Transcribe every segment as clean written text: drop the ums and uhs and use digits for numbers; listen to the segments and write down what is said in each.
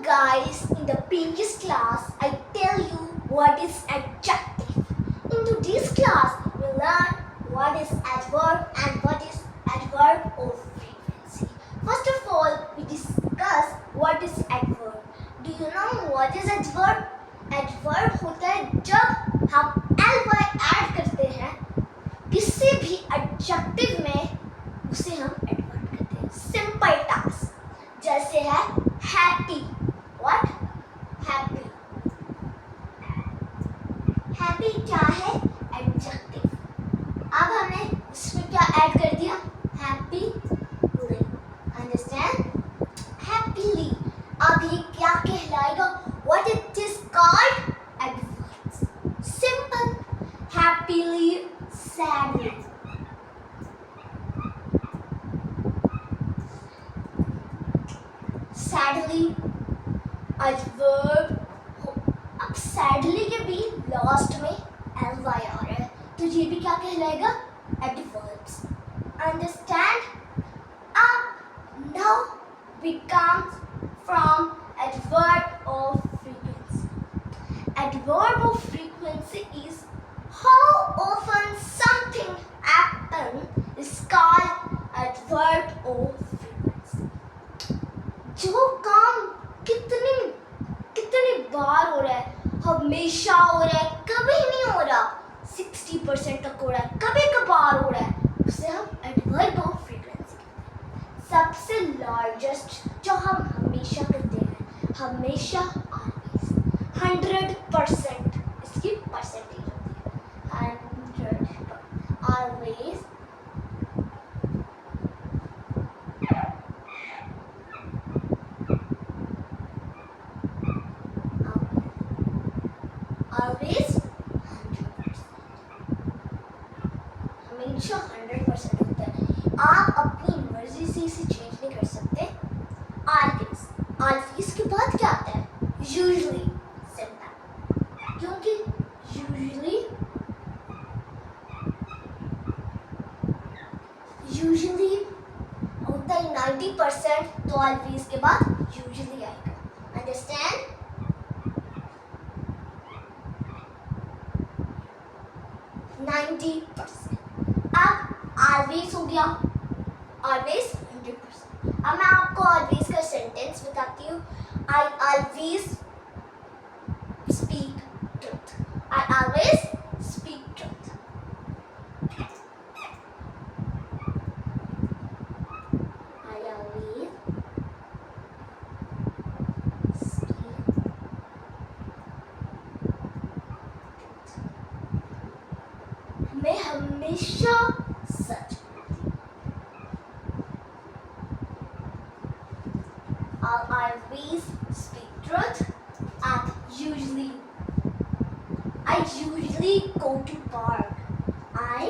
Guys, in the previous class, I tell you what is adjective. In today's class, we learn what is adverb and what is adverb of frequency. First of all, we discuss what is adverb. Do you know what is adverb? Adverb होता है जब हम ly add करते हैं किसी भी adjective में, उसे हम adverb कहते हैं. Simple task. जैसे है happy. What? Happy. Happy क्या है? Adjective. अब हमने इसमें क्या ऐड कर दिया? Happily. Understand? Happily. अब ये क्या कहलाएगा? What it is called? Adverbs. Simple. Happily, sadly. Sadly. adverb. अब sadly के भी लास्ट में ly आ रहा है तो ये भी क्या कहलाएगा? Adverbs. Understand? अब now we come from adverb of frequency. Adverb of frequency is how often something happens is called adverb of frequency. जो काम कितनी बार हो रहा है, हमेशा हो रहा है, कभी नहीं हो रहा, 60% तक हो रहा है, कभी कभार हो रहा है, उसे हम एडवर्ब ऑफ फ्रीक्वेंसी कहते हैं. सबसे लार्जेस्ट जो हम हमेशा करते हैं, हमेशा ऑलवेज 100% इसकी परसेंटेज होती है. 100 ऑलवेज ऑलवेज 100%. हमेशा 100% होता है. आप अपनी मर्जी से इसे चेंज नहीं कर सकते. ऑलवेज. ऑलवेज के बाद क्या आता है? यूजुअली. सिंपल. क्योंकि यूजुअली होता है 90%, तो ऑलवेज के बाद यूजुअली आएगा. अंडरस्टैंड? 90%. अब ऑलवेज हो गया. ऑलवेज 100%. अब मैं आपको ऑलवेज का सेंटेंस बताती हूँ. I always speak truth. I always speak truth. I always speak. मैं हमेशा सच बोलती हूँ. I always speak truth. And I usually go to park. I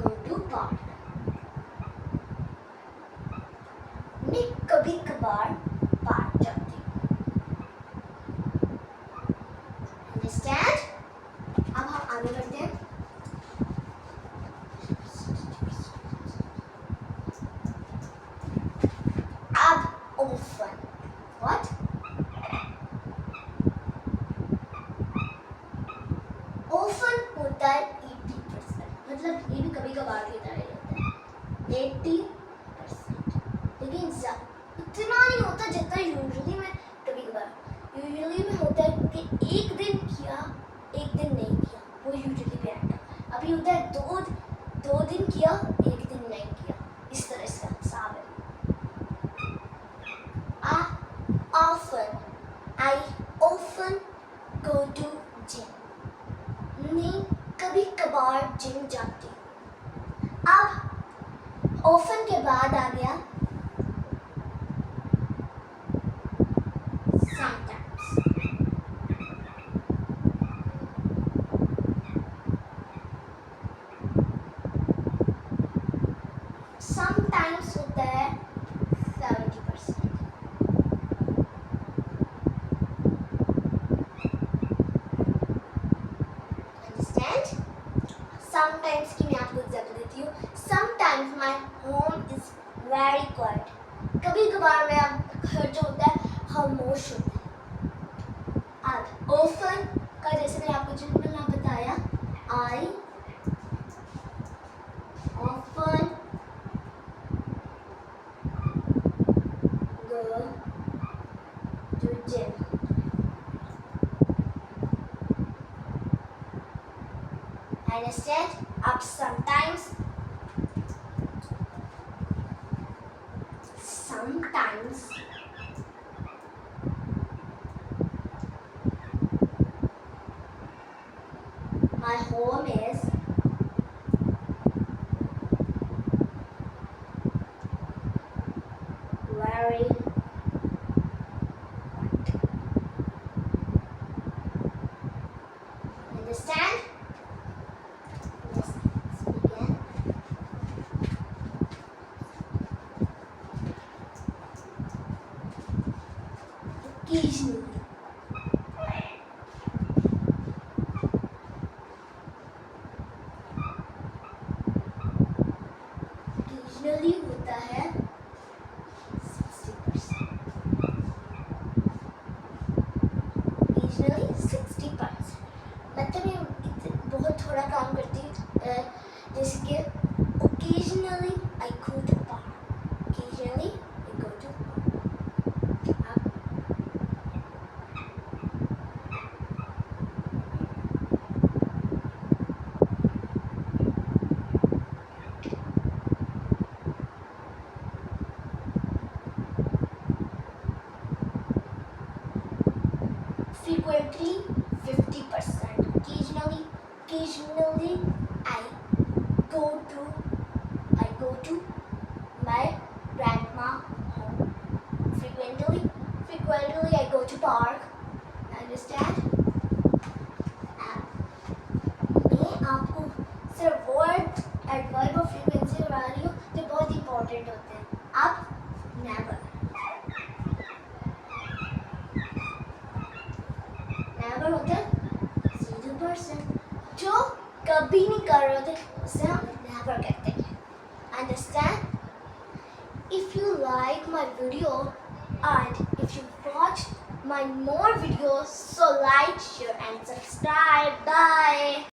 go to park. मैं कभी कभार पार्क जाती हूँ. Understand? अब हम आगे बढ़ते हैं. अब often. What? Often होता है 80%. मतलब ये भी कभी कभार की तरह ही होता है. 80%. लेकिन इतना नहीं होता जितना यूजुअली में कभी कभार. यूजुअली में होता है कि एक दिन किया, एक दिन नहीं किया, वो यूजुअली में आता है. अभी होता है दो दिन किया, एक दिन नहीं किया. इस तरह से हिसाब है. I often go to gym. मैं कभी कभार जिम जाती हूँ. अब often के बाद आ गया sometimes. Sometimes is very quiet. कभी कभार मेरा घर जो होता है खामोश होता है. अब often का जैसे मैंने आपको जितना नाम बताया, I often go to gym. Understand? Up sometimes my home is very understand? Let's begin. Occasionally. Occasionally होता है 60%. Occasionally 60%. मतलब ये बहुत थोड़ा काम करती है. जैसे कि occasionally I go to park. Occasionally I go to park. अब frequently 50%. Occasionally I go to my grandma home. Frequently I go to park. Understand? मैं आपको सिर्फ वर्ड एडवर्ब और फ्रीक्वेंसी बता रही हूँ जो बहुत इंपॉर्टेंट होते हैं. अब नेवर होता है 0%. जो कभी नहीं कर रहे होते उसे हम नेवर कहते हैं. Understand? If you like my video and if you watch my more videos, so like, share and subscribe. Bye.